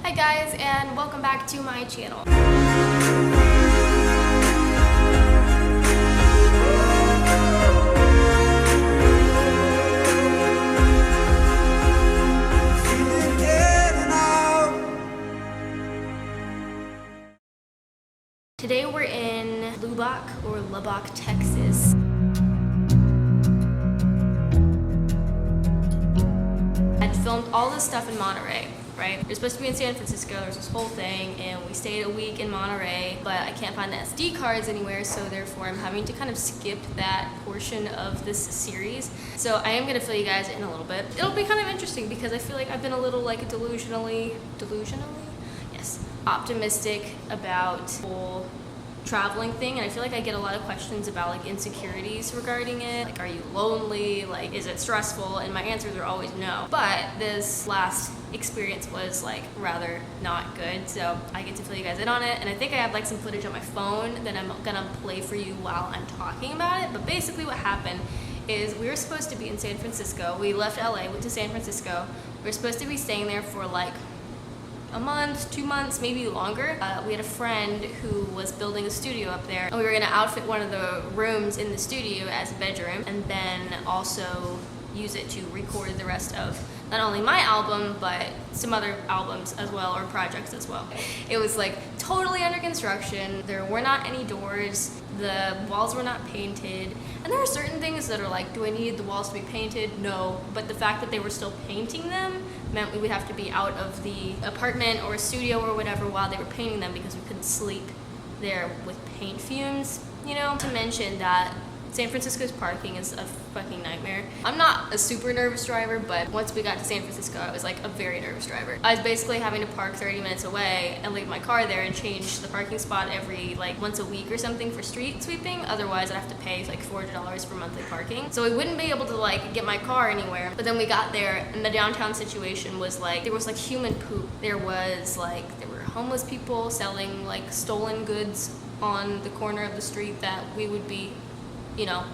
Hi guys, and welcome back to my channel. Today we're in Lubbock, Texas. I filmed all this stuff in Monterey, right? You're supposed to be in San Francisco, there's this whole thing, and we stayed a week in Monterey, but I can't find the SD cards anywhere, so therefore I'm having to kind of skip that portion of this series. So I am gonna fill you guys in a little bit. It'll be kind of interesting because I feel like I've been a little like delusionally? Yes, optimistic about the whole traveling thing, and I feel like I get a lot of questions about like insecurities regarding it. Like, are you lonely? Like, is it stressful? And my answers are always no. But this last experience was like rather not good, so I get to fill you guys in on it. And I think I have like some footage on my phone that I'm gonna play for you while I'm talking about it. But basically what happened is we were supposed to be in San Francisco. We left LA, went to San Francisco. We were supposed to be staying there for like a month, 2 months, maybe longer. We had a friend who was building a studio up there, and we were gonna outfit one of the rooms in the studio as a bedroom, and then also use it to record the rest of not only my album, but some other albums as well, or projects as well. It was like totally under construction. There were not any doors. The walls were not painted. And there are certain things that are like, do I need the walls to be painted? No. But the fact that they were still painting them meant we would have to be out of the apartment or studio or whatever while they were painting them because we couldn't sleep there with paint fumes, you know? To mention that San Francisco's parking is a fucking nightmare. I'm not a super nervous driver, but once we got to San Francisco, I was like a very nervous driver. I was basically having to park 30 minutes away and leave my car there and change the parking spot every like once a week or something for street sweeping. Otherwise, I'd have to pay like $400 for monthly parking. So I wouldn't be able to like get my car anywhere. But then we got there and the downtown situation was like, there was like human poop. There were homeless people selling like stolen goods on the corner of the street that we would be, you know,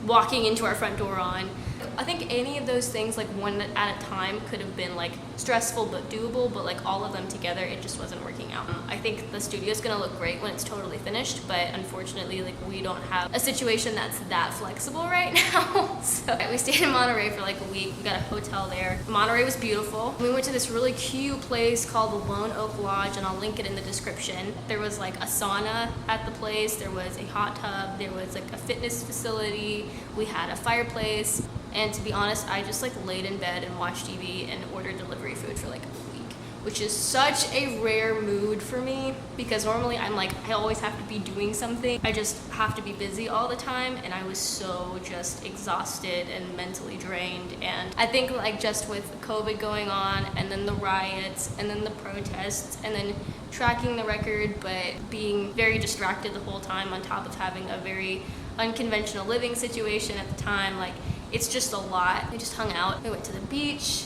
walking into our front door on. I think any of those things, like one at a time, could have been like stressful but doable, but like all of them together, it just wasn't working out. I think the studio is gonna look great when it's totally finished, but unfortunately, like we don't have a situation that's that flexible right now. So we stayed in Monterey for like a week. We got a hotel there. Monterey was beautiful. We went to this really cute place called the Lone Oak Lodge, and I'll link it in the description. There was like a sauna at the place. There was a hot tub. There was like a fitness facility. We had a fireplace. And to be honest, I just like laid in bed and watched TV and ordered delivery food for like a week, which is such a rare mood for me because normally I'm like, I always have to be doing something. I just have to be busy all the time, and I was so just exhausted and mentally drained. And I think like just with COVID going on, and then the riots, and then the protests, and then tracking the record, but being very distracted the whole time on top of having a very unconventional living situation at the time, like it's just a lot. We just hung out. We went to the beach.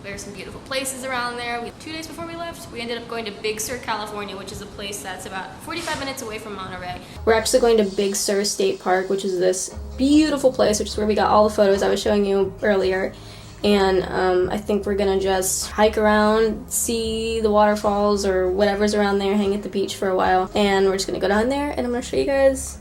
There were some beautiful places around there. 2 days before we left, we ended up going to Big Sur, California, which is a place that's about 45 minutes away from Monterey. We're actually going to Big Sur State Park, which is this beautiful place, which is where we got all the photos I was showing you earlier. And I think we're gonna just hike around, see the waterfalls or whatever's around there, hang at the beach for a while. And we're just gonna go down there and I'm gonna show you guys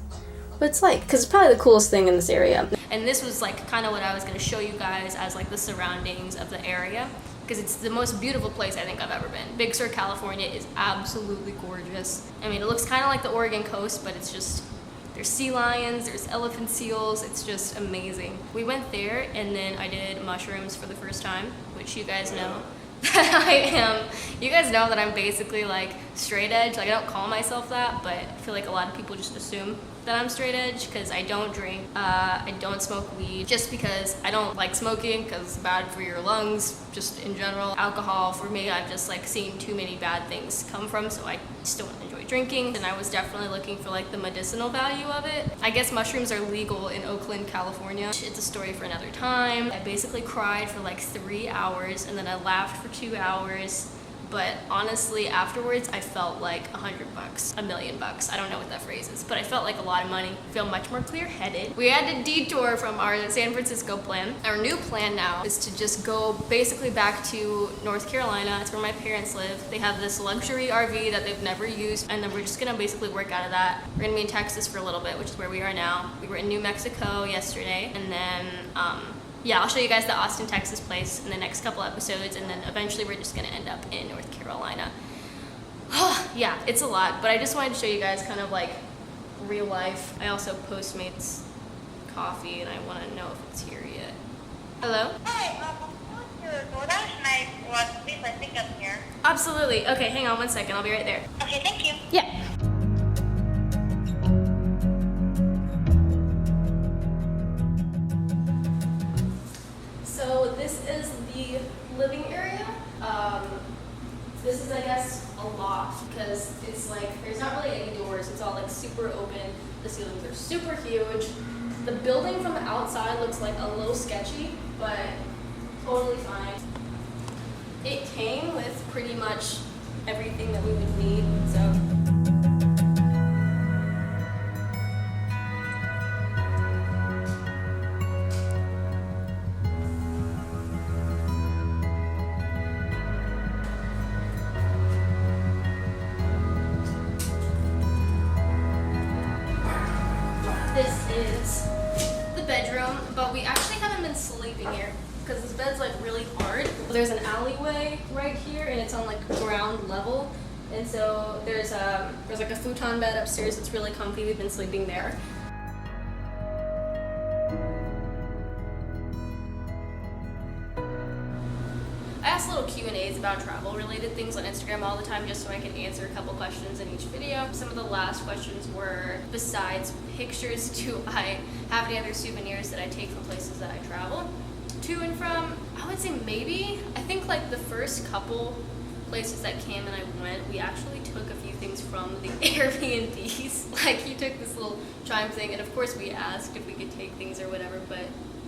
what it's like, because it's probably the coolest thing in this area. And this was like kind of what I was going to show you guys as like the surroundings of the area, because it's the most beautiful place I think I've ever been. Big Sur, California is absolutely gorgeous. I mean, it looks kind of like the Oregon coast, but it's just, there's sea lions, there's elephant seals, it's just amazing. We went there and then I did mushrooms for the first time, which you guys know you guys know that I'm basically like straight edge. Like, I don't call myself that, but I feel like a lot of people just assume that I'm straight edge because I don't drink, I don't smoke weed, just because I don't like smoking because it's bad for your lungs, just in general. Alcohol, for me, I've just like seen too many bad things come from, so I just don't enjoy drinking. And I was definitely looking for like the medicinal value of it. I guess mushrooms are legal in Oakland, California. It's a story for another time. I basically cried for like 3 hours, and then I laughed for 2 hours. But honestly, afterwards, I felt like $100, $1 million. I don't know what that phrase is, but I felt like a lot of money. I feel much more clear-headed. We had to detour from our San Francisco plan. Our new plan now is to just go basically back to North Carolina. It's where my parents live. They have this luxury RV that they've never used, and then we're just gonna basically work out of that. We're gonna be in Texas for a little bit, which is where we are now. We were in New Mexico yesterday, and then yeah, I'll show you guys the Austin, Texas place in the next couple episodes, and then eventually we're just gonna end up in North Carolina. Yeah, it's a lot, but I just wanted to show you guys kind of like real life. I also Postmates coffee, and I want to know if it's here yet. Hello? Hi, what's your DoorDash? And I want please, I think I'm here. Absolutely. Okay, hang on one second. I'll be right there. Okay, thank you. Yeah. So this is the living area. This is, I guess, a loft because it's like, there's not really any doors. It's all like super open. The ceilings are super huge. The building from the outside looks like a little sketchy, but totally fine. It came with pretty much everything that we would need, so. This is the bedroom, but we actually haven't been sleeping here because this bed's like really hard. There's an alleyway right here, and it's on like ground level, and so there's like a futon bed upstairs. It's really comfy. We've been sleeping there. I ask little Q&As about travel related things on Instagram all the time just so I can answer a couple questions in each video. Some of the last questions were, besides pictures, do I have any other souvenirs that I take from places that I travel to and from? I would say maybe. I think like the first couple places that Cam and I went, we actually took a few things from the Airbnbs. Like he took this little chime thing, and of course we asked if we could take things or whatever, but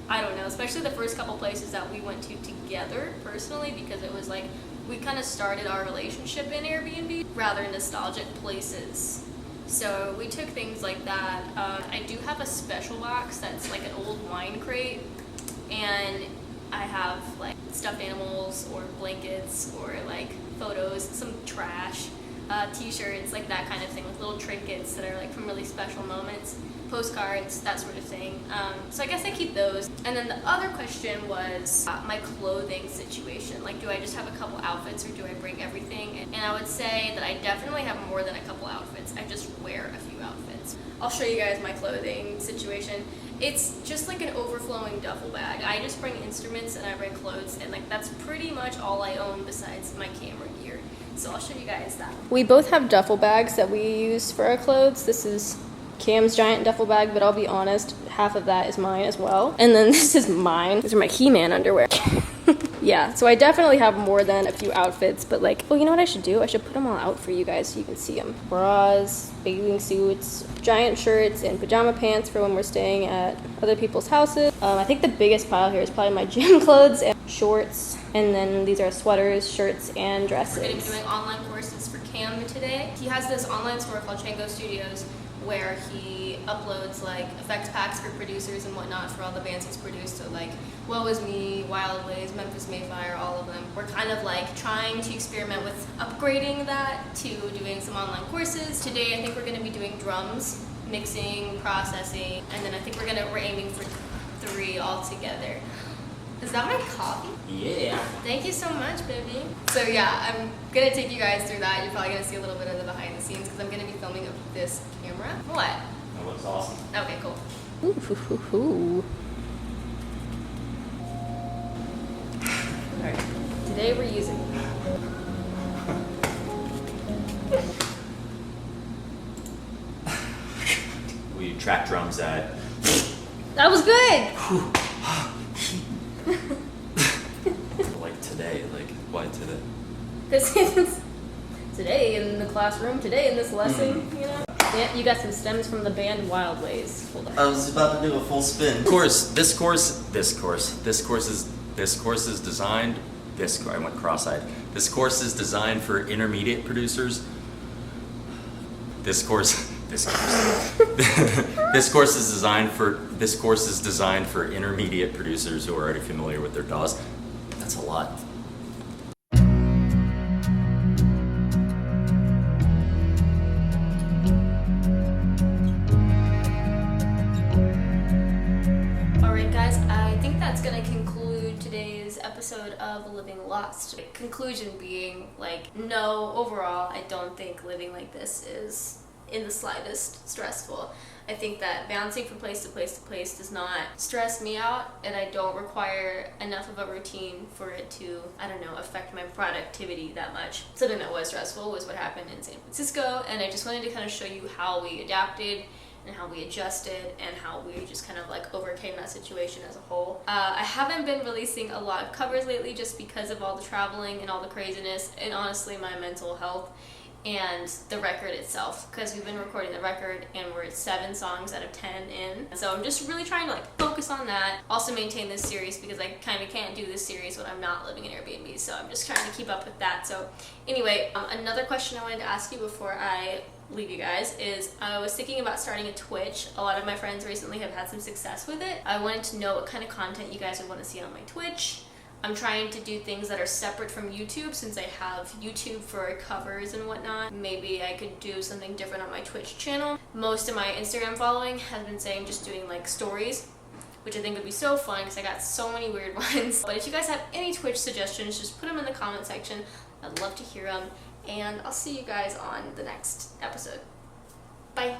I don't know, especially the first couple places that we went to together personally, because it was like we kind of started our relationship in Airbnb, rather nostalgic places. So we took things like that. I do have a special box that's like an old wine crate, and I have like stuffed animals or blankets or like photos, some trash, t-shirts, like that kind of thing, with little trinkets that are like from really special moments. Postcards, that sort of thing. So I guess I keep those. And then the other question was my clothing situation. Like, do I just have a couple outfits or do I bring everything? And I would say that I definitely have more than a couple outfits. I just wear a few outfits. I'll show you guys my clothing situation. It's just like an overflowing duffel bag. I just bring instruments and I bring clothes, and like that's pretty much all I own besides my camera gear. So I'll show you guys that. We both have duffel bags that we use for our clothes. This is Cam's giant duffel bag, but I'll be honest, half of that is mine as well. And then this is mine. These are my He-Man underwear. Yeah, so I definitely have more than a few outfits, but like, well, you know what I should do? I should put them all out for you guys so you can see them. Bras, bathing suits, giant shirts, and pajama pants for when we're staying at other people's houses. I think the biggest pile here is probably my gym clothes and shorts, and then these are sweaters, shirts, and dresses. We're gonna be doing online courses for Cam today. He has this online store called Chango Studios, where he uploads like effect packs for producers and whatnot for all the bands he's produced. So like Woe Is Me, Wild Ways, Memphis Mayfire, all of them. We're kind of like trying to experiment with upgrading that to doing some online courses. Today I think we're going to be doing drums, mixing, processing, and then I think we're aiming for 3 altogether. Is that my coffee? Yeah. Thank you so much, baby. So yeah, I'm gonna take you guys through that. You're probably gonna see a little bit of the behind the scenes because I'm gonna be filming with this camera. What? That looks awesome. Okay, cool. Ooh. Alright, today we're using We track drums at. That was good! Like today, like why today? Because it's today in the classroom, today in this lesson, you know? Yeah, you got some stems from the band Wild Ways. Hold on. I was about to do a full spin. This course is designed. I went cross-eyed. This course is designed for intermediate producers. This course is designed for intermediate producers who are already familiar with their DAWs. That's a lot. Alright guys, I think that's gonna conclude today's episode of Living Lost. The conclusion being, like, no, overall, I don't think living like this is in the slightest stressful. I think that bouncing from place to place to place does not stress me out, and I don't require enough of a routine for it to, I don't know, affect my productivity that much. Something that was stressful was what happened in San Francisco, and I just wanted to kind of show you how we adapted and how we adjusted and how we just kind of like overcame that situation as a whole. I haven't been releasing a lot of covers lately just because of all the traveling and all the craziness, and honestly my mental health and the record itself, because we've been recording the record and we're at 7 songs out of 10 in. So I'm just really trying to like focus on that. Also maintain this series because I kind of can't do this series when I'm not living in Airbnb, so I'm just trying to keep up with that. So anyway, another question I wanted to ask you before I leave you guys is I was thinking about starting a Twitch. A lot of my friends recently have had some success with it. I wanted to know what kind of content you guys would want to see on my Twitch. I'm trying to do things that are separate from YouTube since I have YouTube for covers and whatnot. Maybe I could do something different on my Twitch channel. Most of my Instagram following has been saying just doing like stories, which I think would be so fun because I got so many weird ones. But if you guys have any Twitch suggestions, just put them in the comment section. I'd love to hear them. And I'll see you guys on the next episode. Bye.